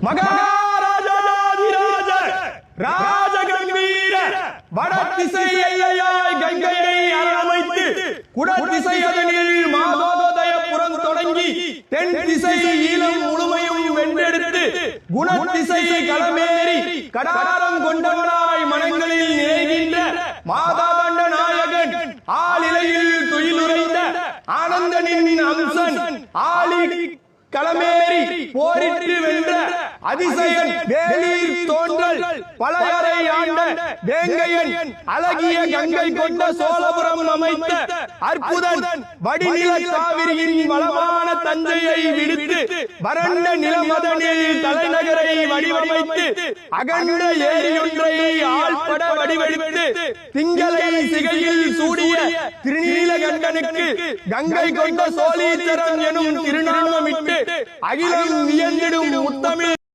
மகாராஜாதிராஜ ராஜகம்பீர வடதிசை எல்லையாய் கங்கையை அரவணைத்து குடதிசை அதனில் மாதோதயபுரம் தொடங்கி தென் திசை ஈழம் முழுமையும் வென்றெடுத்து குணதிசை களமேறி கடாரம் கொண்டவனாய் மனங்களில் நிறைகின்ற மாதாண்ட நாயகன் ஆளிலையில் துயிலுறைந்த ஆனந்தனின் அம்சன் ஆளி களமேறி போரிட்டு வென்ற அதிசயன் வேலீர் தோன்றல் பழையறை ஆண்ட வேங்கையன் அழகிய கங்கை கொண்ட சோழபுரம் அமைத்த அற்புதன் வடிநில காவிரியின் வளமான தஞ்சையை விடுத்து வறண்ட நிலமதனில் தலைநகரை வடிவமைத்து அகண்ட ஏரியொன்றை ஆள்பட வடிவெடுத்து திங்களை சிகையில் சூடிய திருநீலகண்டனுக்கு கங்கை கொண்ட சோழீச்சரம் எனும் திருநாமமிட்டு அகிலம் வியந்திடும் முத்தமிழ்